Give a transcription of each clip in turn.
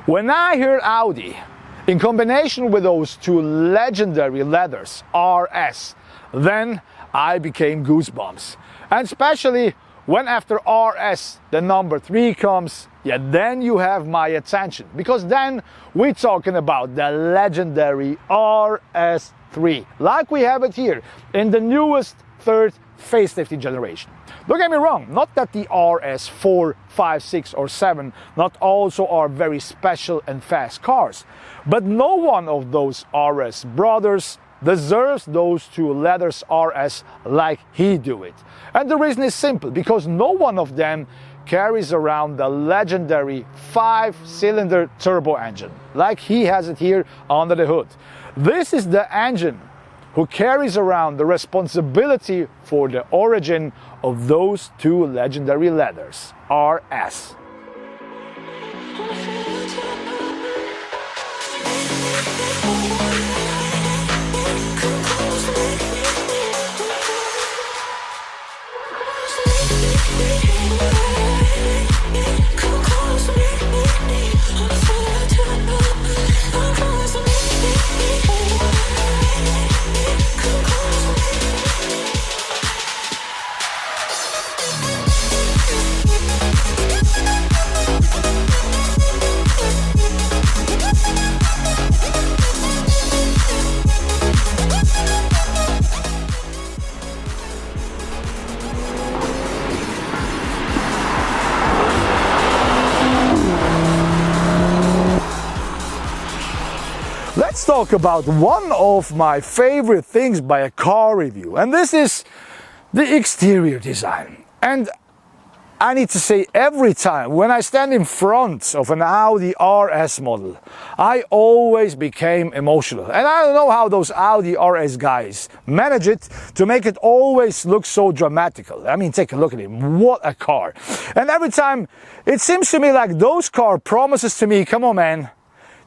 When I heard Audi, in combination with those two legendary leathers, RS, then I became goosebumps. And especially when after RS the number 3 comes, yeah, then you have my attention. Because then we're talking about the legendary RS3, like we have it here in the newest third facelifting generation. Don't get me wrong, not that the RS4, 5, 6 or 7 not also are very special and fast cars, but no one of those RS brothers deserves those two leathers RS like he do it. And the reason is simple, because no one of them carries around the legendary 5-cylinder turbo engine like he has it here under the hood. This is the engine who carries around the responsibility for the origin of those two legendary leathers, RS. Let's talk about one of my favorite things by a car review, and this is the exterior design. And I need to say, every time when I stand in front of an Audi RS model, I always became emotional. And I don't know how those Audi RS guys manage it to make it always look so dramatical. I mean, take a look at him, what a car. And every time it seems to me like those car promises to me, come on man,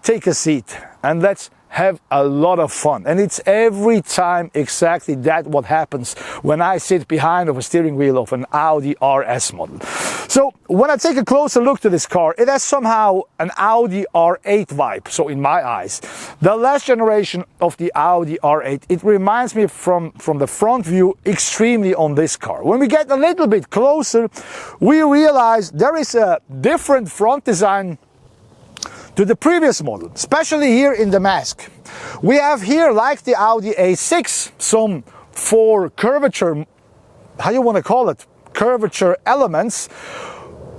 take a seat and let's have a lot of fun. And it's every time exactly that what happens when I sit behind of a steering wheel of an Audi RS model. So when I take a closer look to this car, it has somehow an Audi R8 vibe. So in my eyes, the last generation of the Audi R8, it reminds me from the front view extremely on this car. When we get a little bit closer, we realize there is a different front design to the previous model, especially here in the mask. We have here, like the Audi A6, some 4 curvature, how you want to call it, curvature elements.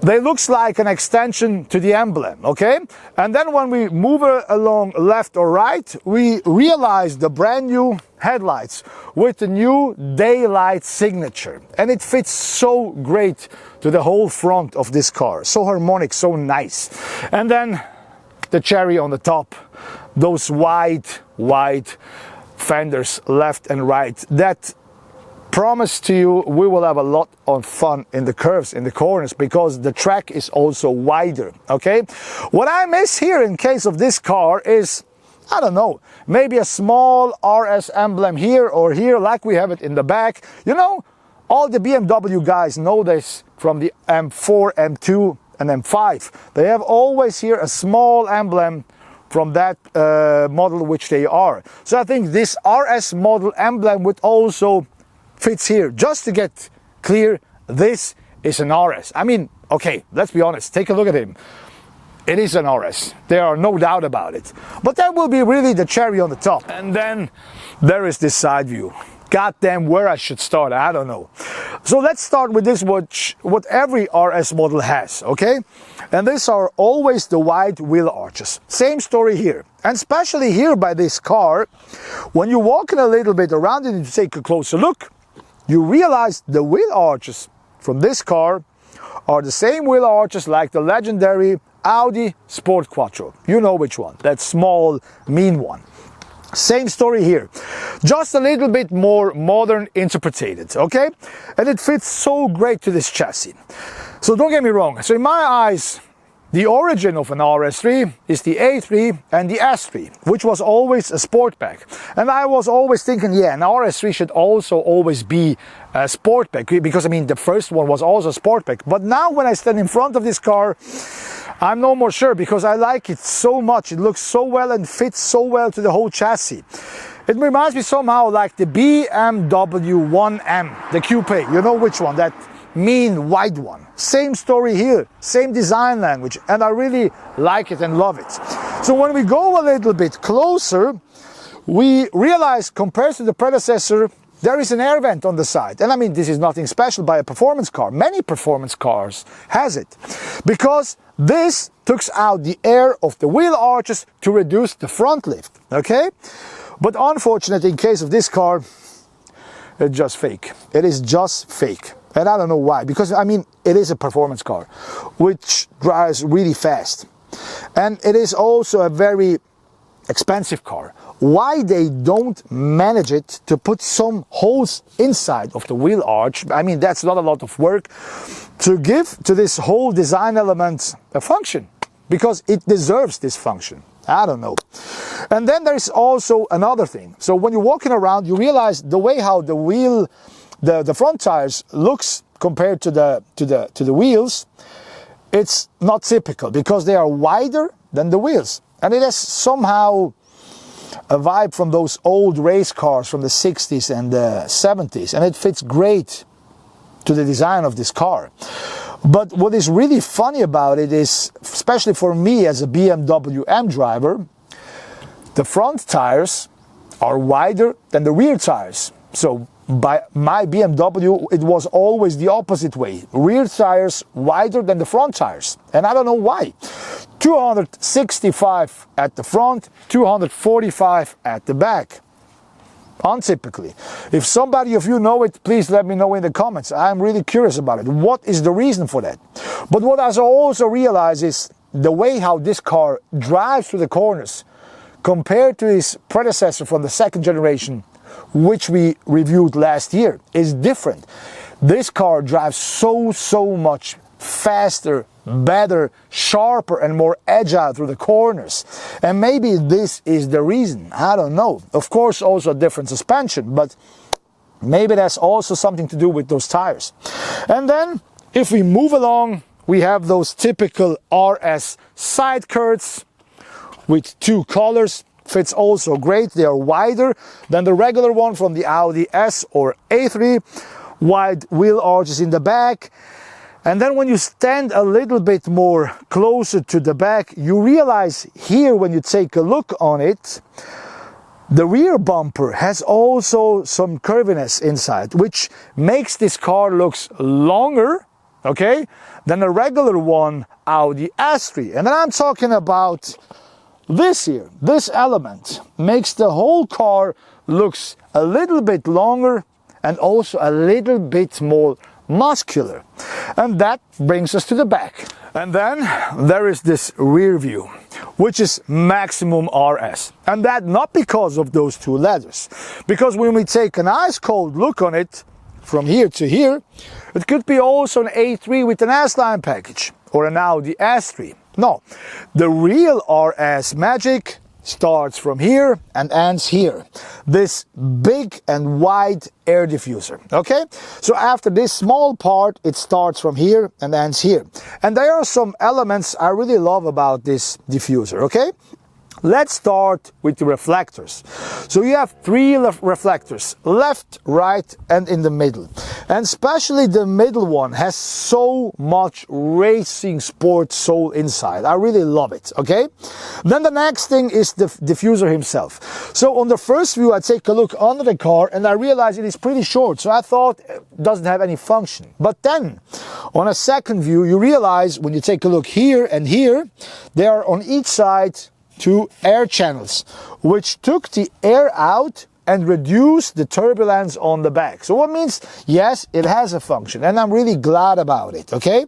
They looks like an extension to the emblem, okay? And then when we move along left or right, we realize the brand new headlights with the new daylight signature. And it fits so great to the whole front of this car. So harmonic, so nice. And then the cherry on the top, those wide fenders left and right, that promise to you we will have a lot of fun in the curves, in the corners, because the track is also wider, okay? What I miss here in case of this car is, I don't know, maybe a small RS emblem here or here like we have it in the back. You know, all the BMW guys know this from the M4, M2 and M5. They have always here a small emblem from that model which they are. So I think this RS model emblem would also fits here. Just to get clear, this is an RS. I mean, okay, let's be honest, take a look at him. It is an RS, there are no doubt about it. But that will be really the cherry on the top. And then there is this side view. Goddamn, where I should start, I don't know. So let's start with this, what every RS model has, okay? And these are always the wide wheel arches. Same story here. And especially here by this car, when you're walking a little bit around it and you take a closer look, you realize the wheel arches from this car are the same wheel arches like the legendary Audi Sport Quattro. You know which one, that small, mean one. Same story here, just a little bit more modern interpreted, okay? And it fits so great to this chassis. So don't get me wrong, so in my eyes, the origin of an RS3 is the A3 and the S3, which was always a sportback. And I was always thinking, yeah, an RS3 should also always be a sportback, because I mean, the first one was also a sportback. But now when I stand in front of this car, I'm no more sure because I like it so much. It looks so well and fits so well to the whole chassis. It reminds me somehow like the BMW 1M, the coupe. You know which one? That mean wide one. Same story here, same design language, and I really like it and love it. So when we go a little bit closer, we realize compared to the predecessor, there is an air vent on the side. And I mean, this is nothing special by a performance car. Many performance cars has it. Because this takes out the air of the wheel arches to reduce the front lift, okay? But unfortunately, in case of this car, it's just fake. It is just fake. And I don't know why. Because, I mean, it is a performance car, which drives really fast. And it is also a very expensive car. Why they don't manage it to put some holes inside of the wheel arch, I mean, that's not a lot of work, to give to this whole design element a function, because it deserves this function. I don't know. And then there's also another thing. So when you're walking around, you realize the way how the wheel, the front tires looks compared to the wheels, it's not typical because they are wider than the wheels. And it has somehow a vibe from those old race cars from the 60s and the 70s, and it fits great to the design of this car. But what is really funny about it is, especially for me as a BMW M driver, the front tires are wider than the rear tires. So by my BMW, it was always the opposite way. Rear tires wider than the front tires. And I don't know why. 265 at the front, 245 at the back. Untypically. If somebody of you know it, please let me know in the comments. I'm really curious about it. What is the reason for that? But what I also realize is the way how this car drives through the corners compared to his predecessor from the second generation, which we reviewed last year, is different. This car drives so much faster, better, sharper and more agile through the corners. And maybe this is the reason. I don't know. Of course, also a different suspension, but maybe that's also something to do with those tires. And then if we move along, we have those typical RS side skirts with two colors. Fits also great. They are wider than the regular one from the Audi S or A3. Wide wheel arches in the back. And then when you stand a little bit more closer to the back, you realize here when you take a look on it, the rear bumper has also some curviness inside, which makes this car looks longer, okay, than a regular one Audi R3. And then I'm talking about this here, this element makes the whole car looks a little bit longer and also a little bit more muscular. And that brings us to the back. And then there is this rear view, which is maximum RS. And that not because of those two leathers. Because when we take an ice cold look on it, from here to here, it could be also an A3 with an S-Line package or an Audi S3. No, the real RS magic starts from here and ends here. This big and wide air diffuser, okay? So after this small part, it starts from here and ends here. And there are some elements I really love about this diffuser, okay? Let's start with the reflectors. So you have three reflectors, left, right, and in the middle. And especially the middle one has so much racing sport soul inside. I really love it, okay? Then the next thing is the diffuser himself. So on the first view, I take a look under the car and I realize it is pretty short. So I thought it doesn't have any function. But then on a second view, you realize when you take a look here and here, they are on each side two air channels, which took the air out and reduced the turbulence on the back. So what means, yes, it has a function, and I'm really glad about it, okay?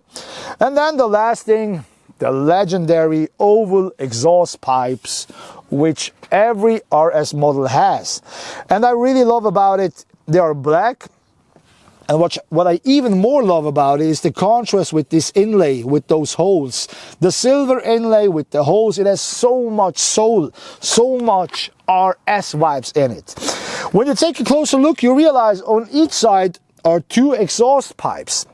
And then the last thing, the legendary oval exhaust pipes, which every RS model has. And I really love about it, they are black. And what I even more love about it is the contrast with this inlay, with those holes. The silver inlay with the holes, it has so much soul, so much RS vibes in it. When you take a closer look, you realize on each side are two exhaust pipes.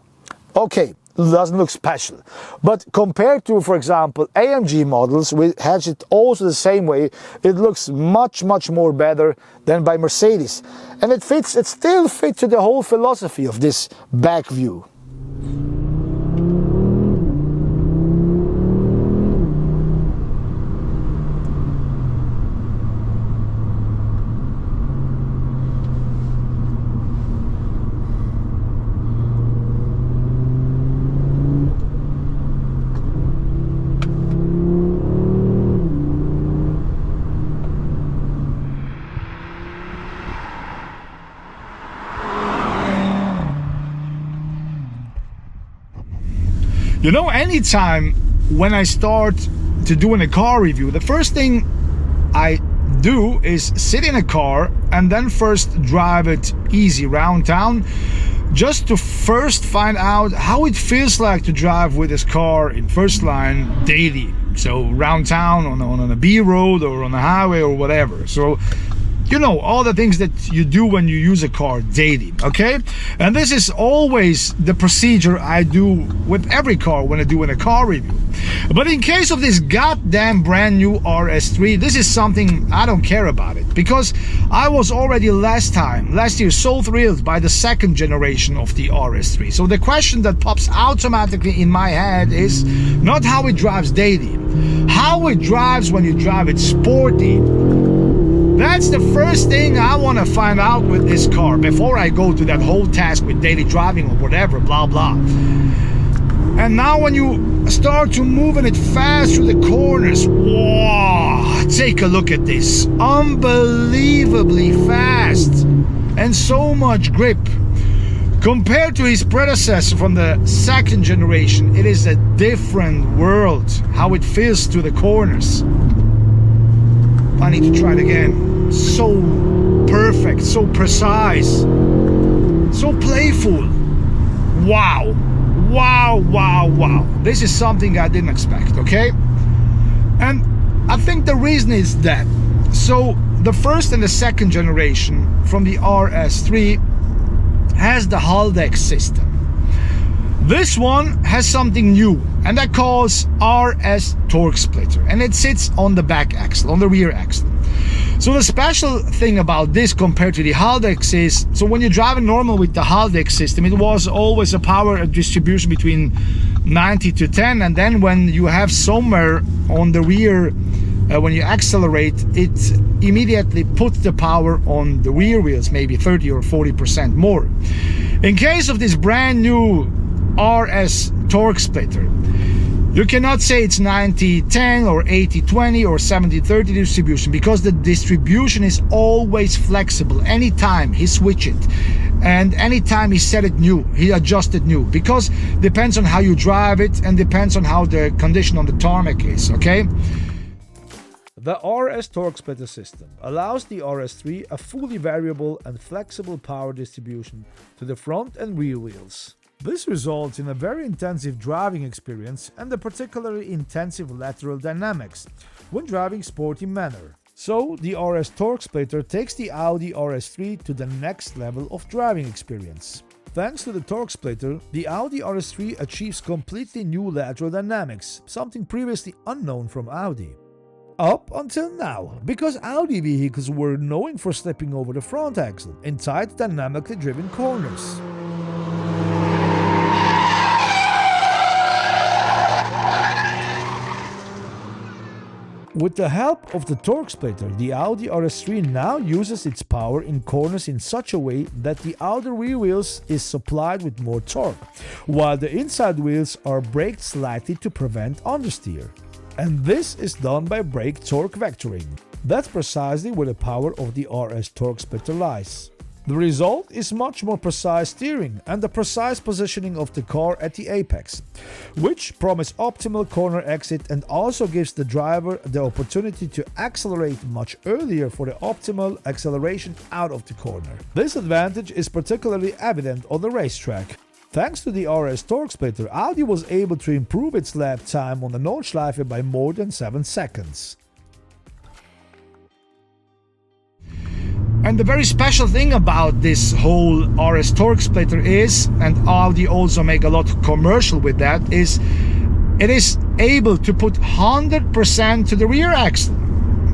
Okay, doesn't look special. But compared to, for example, AMG models, we had it also the same way, it looks much more better than by Mercedes. And it still fits to the whole philosophy of this back view. You know, anytime when I start to doing a car review, the first thing I do is sit in a car and then first drive it easy around town, just to first find out how it feels like to drive with this car in first line daily. So around town, on a B road or on a highway or whatever. So, you know, all the things that you do when you use a car daily, okay? And this is always the procedure I do with every car when I do a car review. But in case of this goddamn brand new RS3, this is something I don't care about it, because I was already last year so thrilled by the second generation of the RS3. So the question that pops automatically in my head is not how it drives daily, how it drives when you drive it sporty. That's the first thing I want to find out with this car before I go to that whole task with daily driving or whatever, blah blah. And now when you start to moving it fast through the corners, whoa, take a look at this. Unbelievably fast and so much grip. Compared to his predecessor from the second generation, it is a different world, how it feels to the corners. I need to try it again. So perfect, so precise, so playful. Wow, wow, wow, wow. This is something I didn't expect, okay? And I think the reason is that, so the first and the second generation from the RS3 has the Haldex system. This one has something new, and that calls RS torque splitter, and it sits on the back axle, on the rear axle. So the special thing about this compared to the Haldex is, so when you're driving normal with the Haldex system, it was always a power distribution between 90 to 10, and then when you have somewhere on the rear, when you accelerate, it immediately puts the power on the rear wheels, maybe 30 or 40% more. In case of this brand new RS torque splitter, you cannot say it's 90-10 or 80-20 or 70-30 distribution, because the distribution is always flexible. Anytime he switch it, and anytime he set it new, he adjusted new, because depends on how you drive it and depends on how the condition on the tarmac is, okay? The RS torque splitter system allows the RS3 a fully variable and flexible power distribution to the front and rear wheels. This results in a very intensive driving experience and a particularly intensive lateral dynamics when driving sporty manner. So the RS torque splitter takes the Audi RS3 to the next level of driving experience. Thanks to the torque splitter, the Audi RS3 achieves completely new lateral dynamics, something previously unknown from Audi. Up until now, because Audi vehicles were known for slipping over the front axle in tight dynamically driven corners. With the help of the torque splitter, the Audi RS3 now uses its power in corners in such a way that the outer rear wheels is supplied with more torque, while the inside wheels are braked slightly to prevent understeer. And this is done by brake torque vectoring. That's precisely where the power of the RS torque splitter lies. The result is much more precise steering and the precise positioning of the car at the apex, which promise optimal corner exit and also gives the driver the opportunity to accelerate much earlier for the optimal acceleration out of the corner. This advantage is particularly evident on the racetrack. Thanks to the RS torque splitter, Audi was able to improve its lap time on the Nordschleife by more than 7 seconds. And the very special thing about this whole RS torque splitter is, and Audi also make a lot of commercial with that, is it is able to put 100% to the rear axle.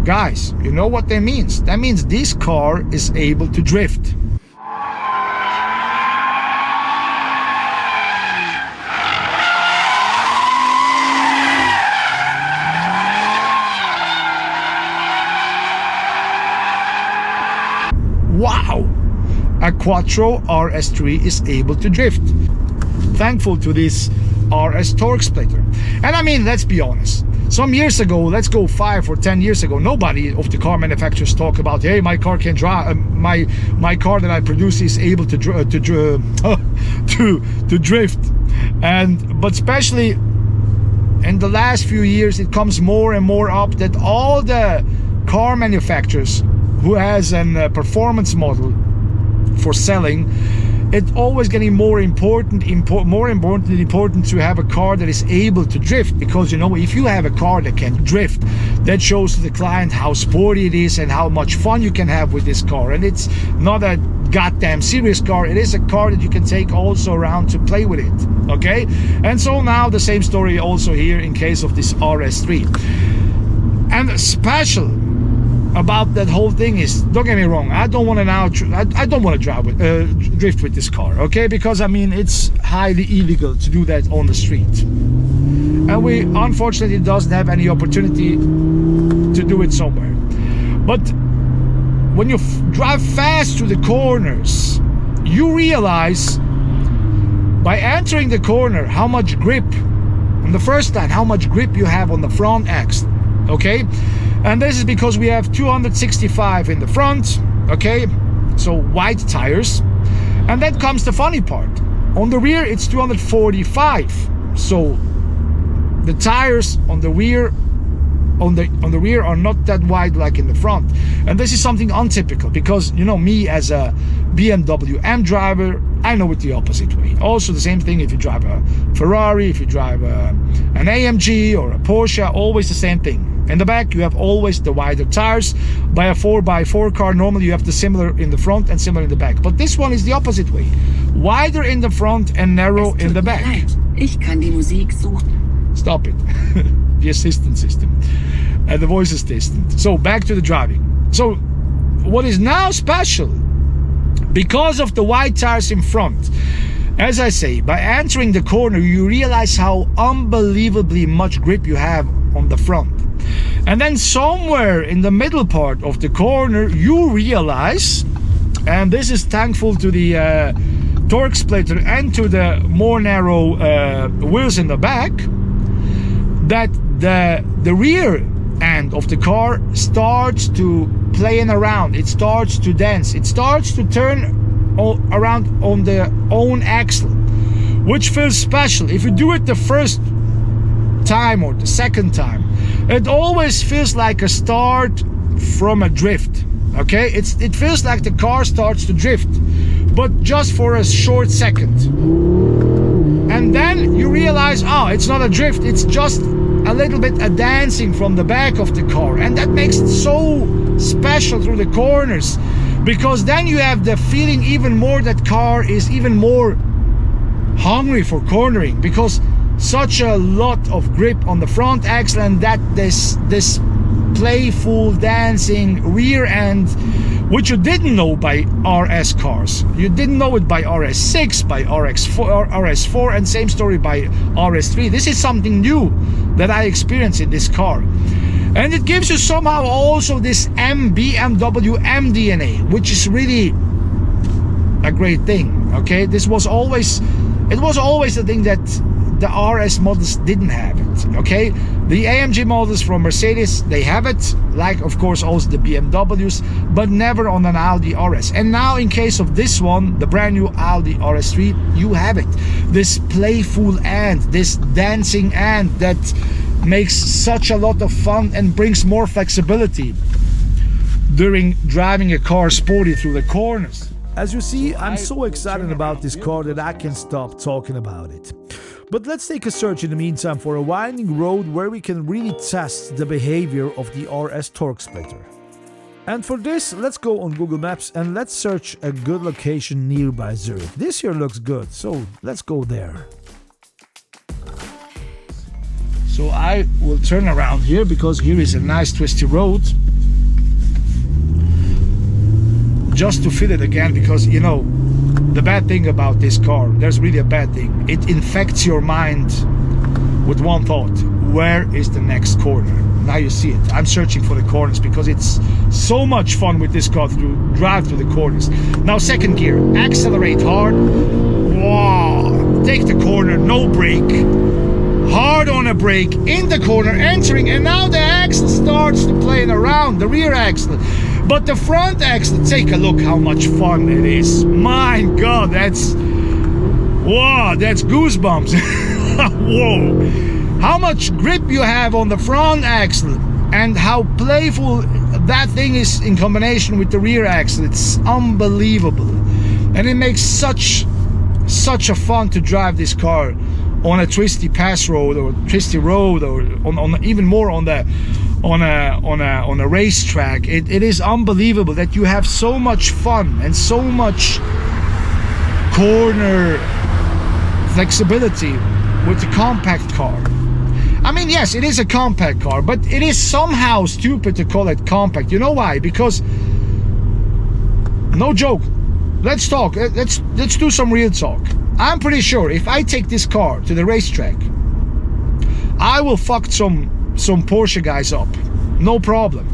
Guys, you know what that means? That means this car is able to drift. Wow! A Quattro RS3 is able to drift. Thankful to this RS torque splitter. And I mean, let's be honest. Some years ago, let's go 5 or 10 years ago, nobody of the car manufacturers talk about, hey, my car can drive, my car that I produce is able to drift. But especially in the last few years, it comes more and more up that all the car manufacturers who has a performance model for selling, it's always getting more important to have a car that is able to drift, because you know, if you have a car that can drift, that shows to the client how sporty it is and how much fun you can have with this car. And it's not a goddamn serious car, it is a car that you can take also around to play with it, okay? And so now the same story also here in case of this RS3. And special about that whole thing is, don't get me wrong, I don't want to drive with drift with this car, okay? Because I mean, it's highly illegal to do that on the street, and we unfortunately doesn't have any opportunity to do it somewhere. But when you drive fast through the corners, you realize by entering the corner how much grip on the first time, how much grip you have on the front axle, okay? And this is because we have 265 in the front, okay? So wide tires. And then comes the funny part. On the rear, it's 245. So the tires on the rear are not that wide like in the front. And this is something untypical, because you know, me as a BMW M driver, I know it the opposite way. Also the same thing if you drive a Ferrari, if you drive an AMG or a Porsche, always the same thing. In the back, you have always the wider tires. By a 4x4 car, normally you have the similar in the front and similar in the back. But this one is the opposite way. Wider in the front and narrow in the back. Ich kann die Musik suchen. Stop it. The assistant system. The voice assistant. So back to the driving. So what is now special, because of the wide tires in front, as I say, by entering the corner, you realize how unbelievably much grip you have on the front. And then somewhere in the middle part of the corner, you realize, and this is thankful to the torque splitter and to the more narrow wheels in the back, that the rear end of the car starts to playing around. It starts to dance. It starts to turn around on their own axle, which feels special. If you do it the first time or the second time, it always feels like a start from a drift, okay? It feels like the car starts to drift, but just for a short second. And then you realize, oh, it's not a drift, it's just a little bit a dancing from the back of the car. And that makes it so special through the corners, because then you have the feeling even more that car is even more hungry for cornering, because such a lot of grip on the front axle, and that this playful dancing rear end, which you didn't know by RS cars. You didn't know it by RS6, by RS4, and same story by RS3. This is something new that I experienced in this car. And it gives you somehow also this BMW M DNA, which is really a great thing, okay? It was always the thing that the RS models didn't have it, okay? The AMG models from Mercedes, they have it, like of course also the BMWs, but never on an Audi RS. And now in case of this one, the brand new Audi RS3, you have it. This playful end, this dancing end that makes such a lot of fun and brings more flexibility during driving a car sporty through the corners. As you see, I'm so excited about this car that I can't stop talking about it. But let's take a search in the meantime for a winding road where we can really test the behavior of the RS torque splitter. And for this, let's go on Google Maps and let's search a good location nearby Zurich. This here looks good, so let's go there. So I will turn around here because here is a nice twisty road. Just to fit it again, because you know, the bad thing about this car, there's really a bad thing. It infects your mind with one thought: where is the next corner? Now you see it. I'm searching for the corners because it's so much fun with this car to drive through the corners. Now second gear, accelerate hard. Wow, take the corner, no brake. Hard on a brake, in the corner, entering, and now the axle starts to play around, the rear axle. But the front axle, take a look how much fun it is. My God, that's, wow, that's goosebumps. Whoa. How much grip you have on the front axle and how playful that thing is in combination with the rear axle. It's unbelievable. And it makes such a fun to drive this car on a twisty pass road or twisty road, or on even more on a racetrack. It is unbelievable that you have so much fun and so much corner flexibility with the compact car. I mean, yes, it is a compact car, but it is somehow stupid to call it compact. You know why? Because, no joke, let's talk, let's do some real talk. I'm pretty sure if I take this car to the racetrack, I will fuck some Porsche guys up, no problem.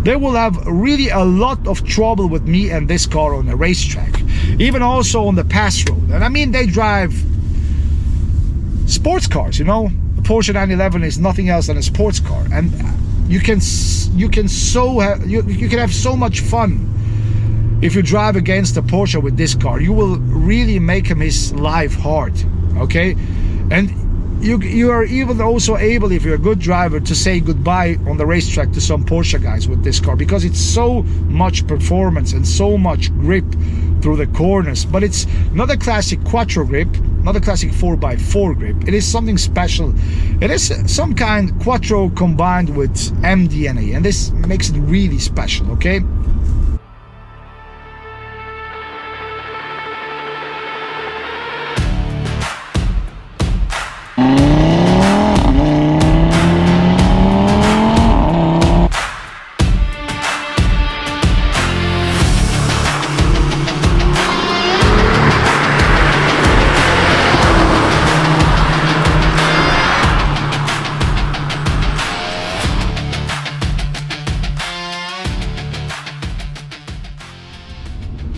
They will have really a lot of trouble with me and this car on the racetrack, even also on the pass road. And I mean, they drive sports cars, you know. The Porsche 911 is nothing else than a sports car, and you can have so much fun if you drive against a Porsche with this car. You will really make him his life hard, okay? And you are even also able, if you're a good driver, to say goodbye on the racetrack to some Porsche guys with this car, because it's so much performance and so much grip through the corners. But it's not a classic quattro grip, not a classic 4x4 grip. It is something special. It is some kind quattro combined with MDNA, and this makes it really special, okay?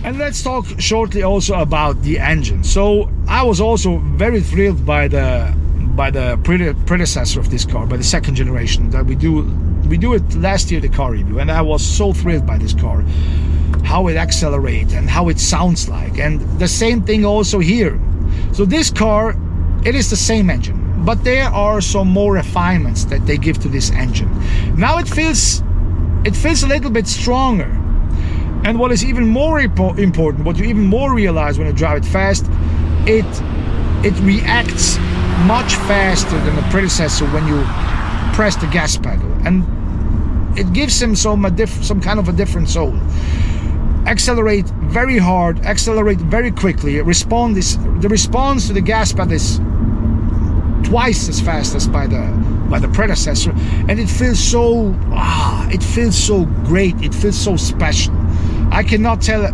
And let's talk shortly also about the engine. So I was also very thrilled by the predecessor of this car, by the second generation. That we do it last year, the car review, and I was so thrilled by this car, how it accelerates and how it sounds like. And the same thing also here. So this car, it is the same engine, but there are some more refinements that they give to this engine. Now it feels a little bit stronger. And what is even more important, what you even more realize when you drive it fast, it reacts much faster than the predecessor when you press the gas pedal, and it gives him some kind of a different soul. Accelerate very hard, accelerate very quickly. The response to the gas pedal is twice as fast as by the predecessor, and it feels so great. It feels so special. I cannot tell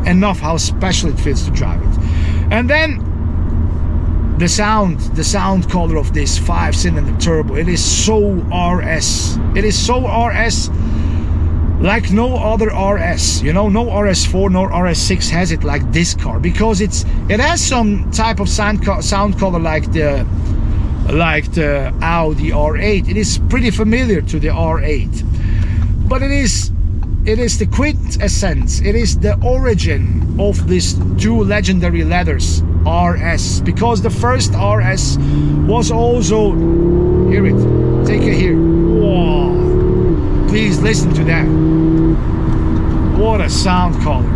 enough how special it feels to drive it. And then the sound color of this 5-cylinder turbo, it is so RS. It is so RS like no other RS. You know, no RS4 nor RS6 has it like this car, because it has some type of sound color like the Audi R8. It is pretty familiar to the R8, but it is the quintessence. It is the origin of these two legendary leathers, RS, because the first RS was also, hear it, take it here. Whoa, please listen to that. What a sound color.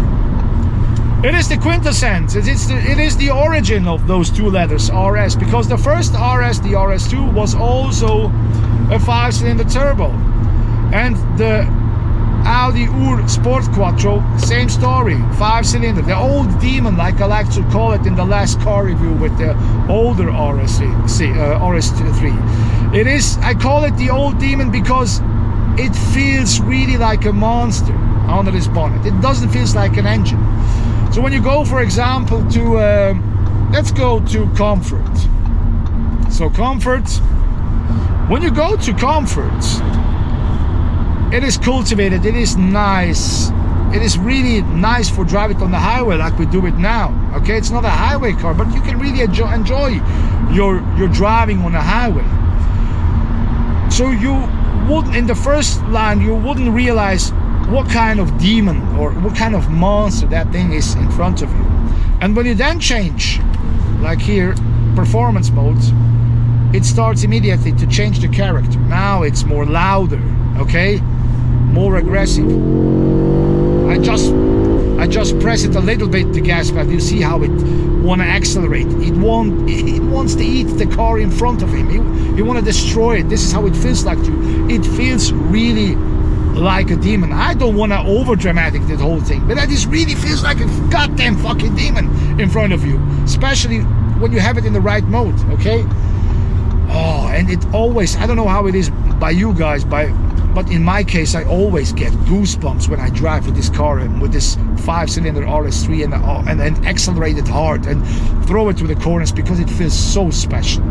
It is the quintessence. It is the origin of those two letters, RS, because the first RS, the RS2, was also a 5-cylinder turbo, and the Audi Ur Sport Quattro, same story, 5-cylinder, the old demon, like I like to call it in the last car review with the older RS3. It is, I call it the old demon because it feels really like a monster under this bonnet. It doesn't feel like an engine. So when you go, for example, to let's go to comfort. So comfort, when you go to comfort, it is cultivated, it is nice, it is really nice for driving it on the highway like we do it now. Okay, it's not a highway car, but you can really enjoy your driving on a highway. So you wouldn't, in the first line, you wouldn't realize what kind of demon or what kind of monster that thing is in front of you. And when you then change, like here, performance mode, it starts immediately to change the character. Now it's more louder, okay, more aggressive. I just press it a little bit, the gas pedal. You see how it want to accelerate. It wants to eat the car in front of him. He want to destroy it. This is how it feels like to you. It feels really like a demon. I don't want to over dramatic the whole thing, but that just really feels like a goddamn fucking demon in front of you, especially when you have it in the right mode. Okay. Oh, and it always, I don't know how it is by you guys, but in my case, I always get goosebumps when I drive with this car and with this 5-cylinder RS3 and accelerate it hard and throw it through the corners because it feels so special.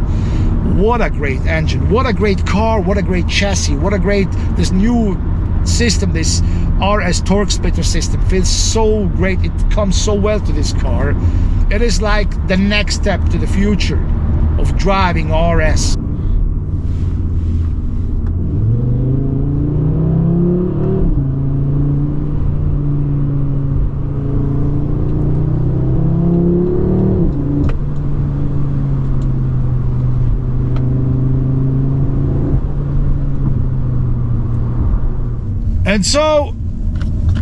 What a great engine, what a great car, what a great chassis, what a great, this new system, this RS torque splitter system feels so great. It comes so well to this car. It is like the next step to the future of driving RS. And so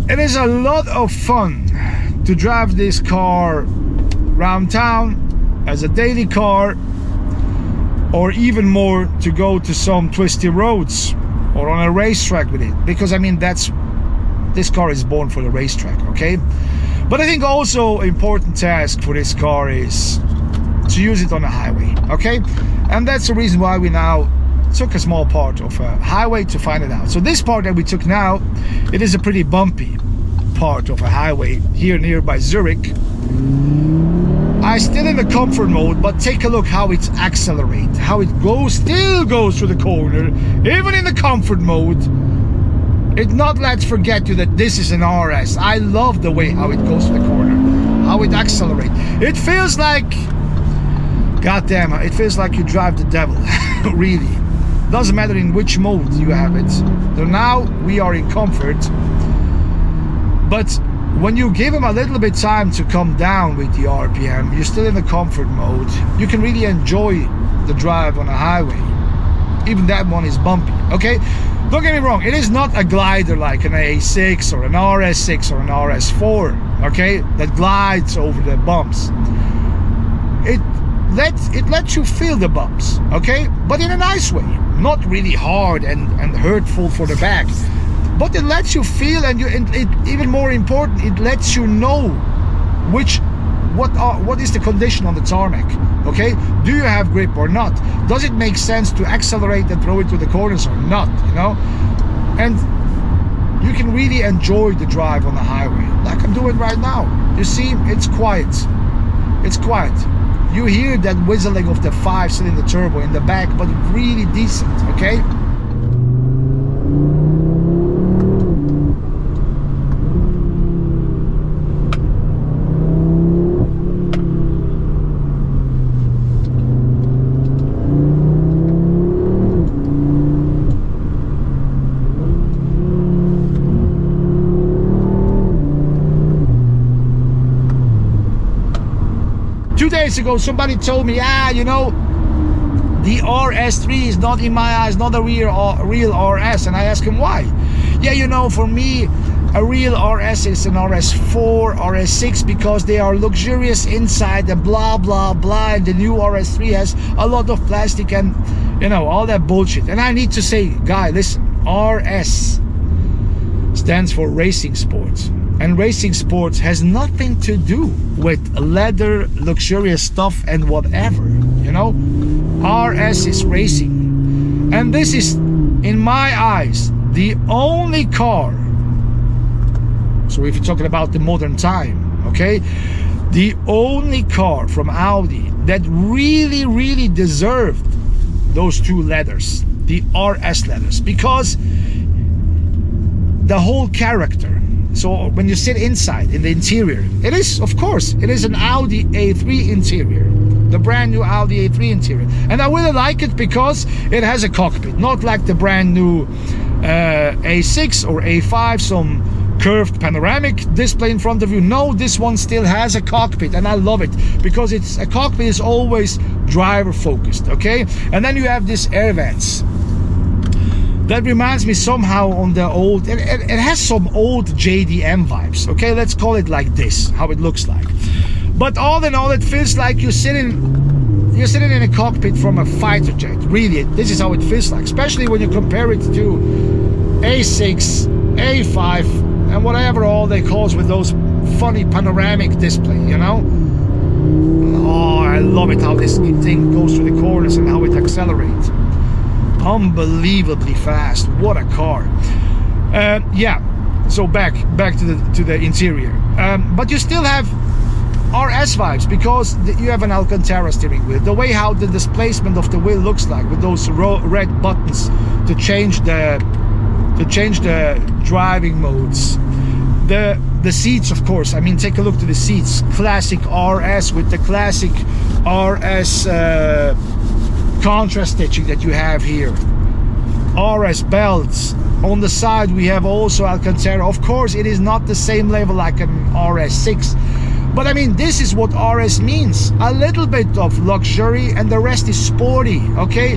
it is a lot of fun to drive this car around town as a daily car, or even more to go to some twisty roads or on a racetrack with it, because I mean this car is born for the racetrack, okay? But I think also important task for this car is to use it on a highway, okay? And that's the reason why we now took a small part of a highway to find it out. So this part that we took now, it is a pretty bumpy part of a highway here nearby Zurich. I still in the comfort mode, but take a look how it's accelerate, how it still goes through the corner, even in the comfort mode. It not let's forget you that this is an RS. I love the way how it goes through the corner, how it accelerates. It feels like, goddamn, it feels like you drive the devil, really. Doesn't matter in which mode you have it. So now we are in comfort, but when you give him a little bit time to come down with the RPM, you're still in the comfort mode. You can really enjoy the drive on a highway. Even that one is bumpy, okay? Don't get me wrong, it is not a glider like an A6 or an RS6 or an RS4, okay? That glides over the bumps. It lets you feel the bumps, okay? But in a nice way. Not really hard and hurtful for the back. But it lets you feel, and even more important, it lets you know what is the condition on the tarmac, okay? Do you have grip or not? Does it make sense to accelerate and throw it to the corners or not, you know? And you can really enjoy the drive on the highway, like I'm doing right now. You see, it's quiet. It's quiet. You hear that whistling of the 5-cylinder turbo in the back, but really decent, okay? 2 days ago, somebody told me, you know, the RS3 is not, in my eyes, not a real RS. And I asked him why. Yeah, you know, for me, a real RS is an RS4, RS6, because they are luxurious inside and blah, blah, blah. And the new RS3 has a lot of plastic and, you know, all that bullshit. And I need to say, guy, listen, RS stands for racing sports. And racing sports has nothing to do with leather, luxurious stuff and whatever, you know. RS is racing. And this is, in my eyes, the only car, so if you're talking about the modern time, okay, the only car from Audi that really deserved those two leathers, the RS leathers, because the whole character. So when you sit inside in the interior, it is, of course, it is an Audi A3 interior, the brand new Audi A3 interior. And I really like it because it has a cockpit, not like the brand new A6 or A5, some curved panoramic display in front of you. No, this one still has a cockpit, and I love it because it's a cockpit is always driver focused, okay? And then you have this air vents. That reminds me somehow on the old, it has some old JDM vibes, okay? Let's call it like this, how it looks like. But all in all, it feels like you're sitting in a cockpit from a fighter jet. Really, this is how it feels like, especially when you compare it to A6, A5, and whatever all they call with those funny panoramic display, you know? Oh, I love it how this thing goes through the corners and how it accelerates. Unbelievably fast. What a car. Yeah, so back to the interior. But you still have RS vibes because you have an Alcantara steering wheel. The way how the displacement of the wheel looks like with those red buttons to change the driving modes. The seats, of course. I mean, take a look to the seats. Classic RS with the classic RS contrast stitching that you have here. RS belts. On the side we have also Alcantara. Of course, it is not the same level like an RS6. But I mean, this is what RS means. A little bit of luxury and the rest is sporty, okay?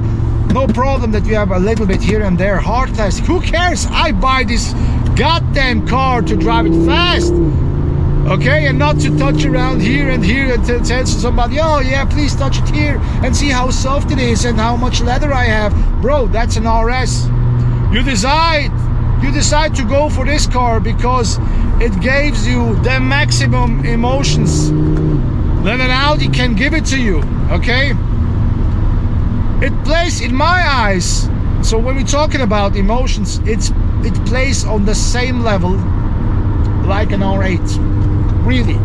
No problem that you have a little bit here and there. Hard classic. Who cares? I buy this goddamn car to drive it fast, okay? And not to touch around here and here and tell somebody, oh yeah, please touch it here and see how soft it is and how much leather I have. Bro, that's an RS. You decide to go for this car because it gives you the maximum emotions that an Audi can give it to you, okay? It plays, in my eyes, so when we're talking about emotions, it plays on the same level like an R8, really.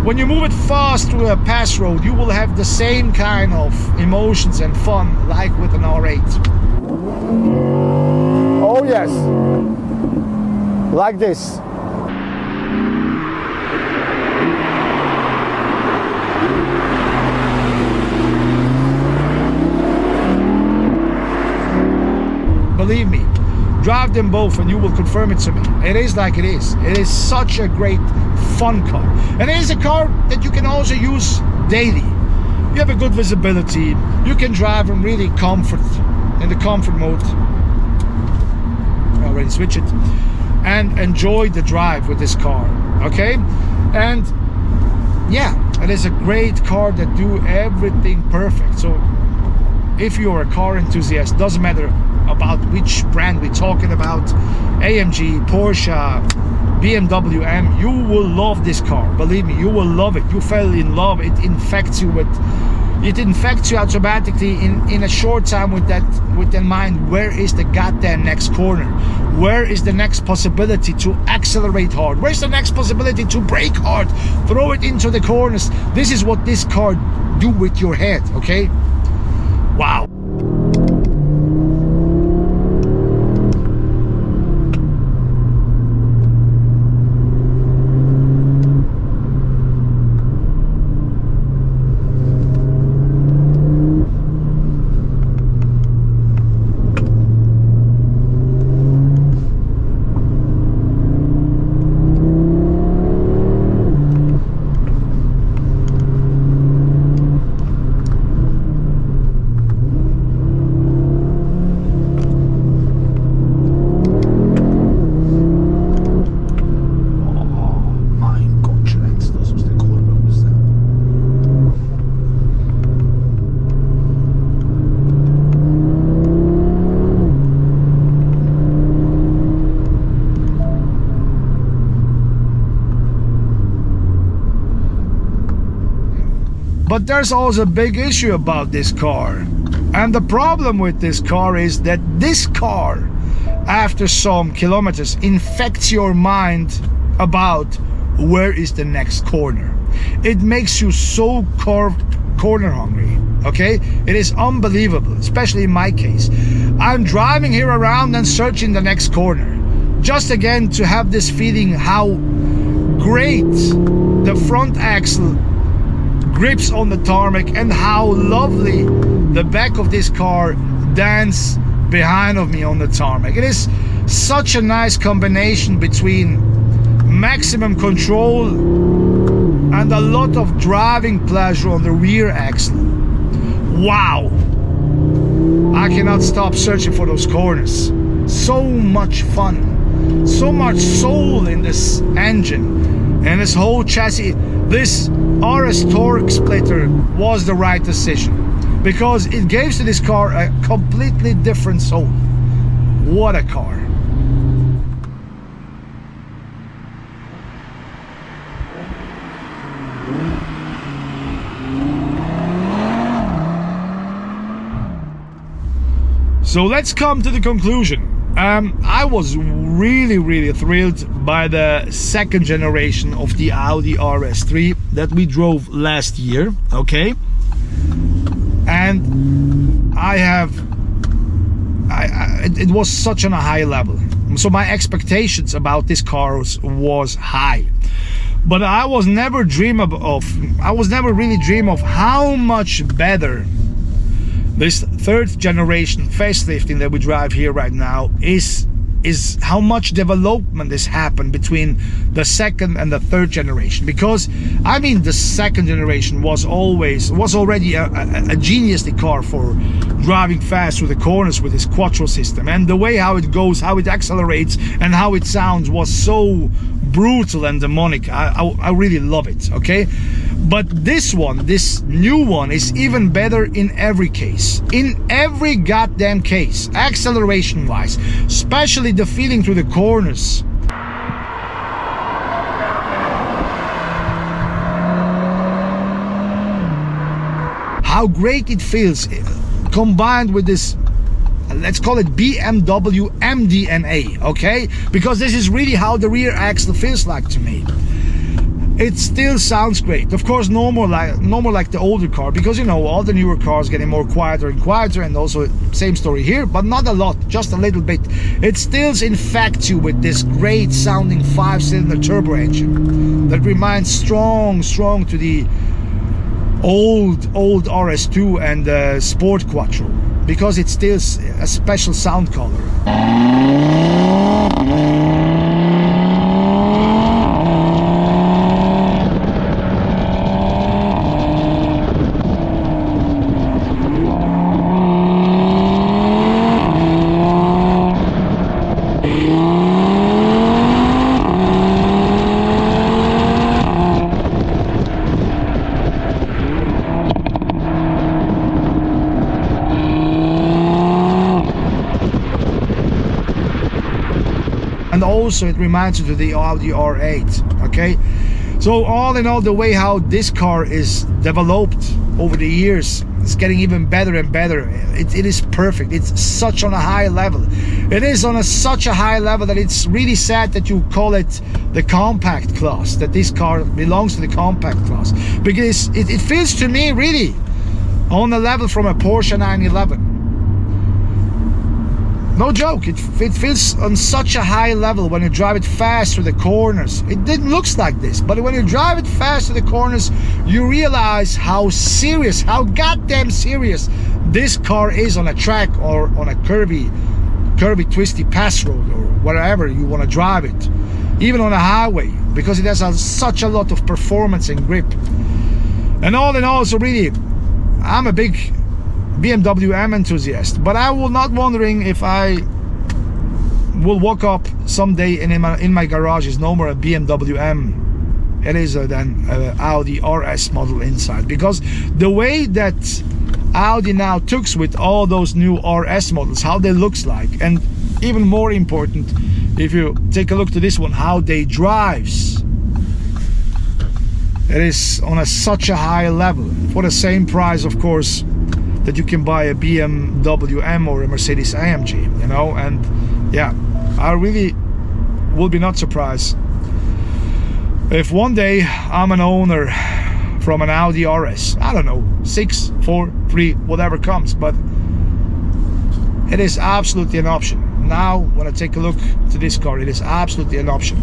When you move it fast through a pass road, you will have the same kind of emotions and fun like with an R8. Oh yes, like this. Believe me, drive them both and you will confirm it to me. It is like it is. It is such a great fun car. And it is a car that you can also use daily. You have a good visibility. You can drive in really comfort, in the comfort mode. I already switch it. And enjoy the drive with this car, okay? And yeah, it is a great car that do everything perfect. So if you're a car enthusiast, doesn't matter about which brand we're talking about, AMG, Porsche, BMW M, you will love this car. Believe me, you will love it. You fell in love. It infects you automatically in a short time with that in mind. Where is the goddamn next corner? Where is the next possibility to accelerate hard? Where's the next possibility to brake hard? Throw it into the corners. This is what this car do with your head, okay? Wow. But there's also a big issue about this car. And the problem with this car is that this car, after some kilometers, infects your mind about where is the next corner. It makes you so corner hungry, okay? It is unbelievable, especially in my case. I'm driving here around and searching the next corner, just again to have this feeling how great the front axle grips on the tarmac and how lovely the back of this car dances behind of me on the tarmac. It is such a nice combination between maximum control and a lot of driving pleasure on the rear axle. Wow, I cannot stop searching for those corners. So much fun, so much soul in this engine and this whole chassis. This RS torque splitter was the right decision because it gives to this car a completely different soul. What a car. So let's come to the conclusion. I was really thrilled by the second generation of the Audi RS3 that we drove last year, okay? And it was such on a high level. So my expectations about this car was high. But I was never really dream of how much better this third generation facelifting that we drive here right now is how much development has happened between the second and the third generation. Because I mean, the second generation was already a geniusly car for driving fast through the corners with this quattro system, and the way how it goes, how it accelerates, and how it sounds was so brutal and demonic. I really love it, okay? But this new one is even better in every case, in every goddamn case, acceleration wise, especially the feeling through the corners. How great it feels combined with this, let's call it BMW MDNA, okay? Because this is really how the rear axle feels like to me. It still sounds great. Of course, no more like the older car, because you know, all the newer cars getting more quieter and quieter, and also same story here, but not a lot, just a little bit. It still infects you with this great sounding 5-cylinder turbo engine that reminds strong to the old RS2 and Sport Quattro, because it's still a special sound color. And also it reminds you of the Audi R8, okay? So all in all, the way how this car is developed over the years, it's getting even better and better. It is perfect. It's such on a high level. It is on such a high level that it's really sad that you call it the compact class, that this car belongs to the compact class, because it feels to me really on the level from a Porsche 911. No joke, it feels on such a high level when you drive it fast through the corners. It didn't look like this, but when you drive it fast through the corners, you realize how serious, how goddamn serious this car is on a track or on a curvy, twisty pass road or wherever you want to drive it, even on a highway, because it has such a lot of performance and grip. And all in all, so really, I'm a big BMW M enthusiast, but I will not wondering if I will walk up someday and in my garage is no more a BMW M. It is then Audi RS model inside, because the way that Audi now took with all those new RS models, how they looks like, and even more important, if you take a look to this one, how they drives. It is on such a high level for the same price, of course, that you can buy a BMW M or a Mercedes AMG, you know. And yeah, I really will be not surprised if one day I'm an owner from an Audi RS, I don't know, 6, 4, 3, whatever comes, but it is absolutely an option. Now, when I take a look to this car, it is absolutely an option.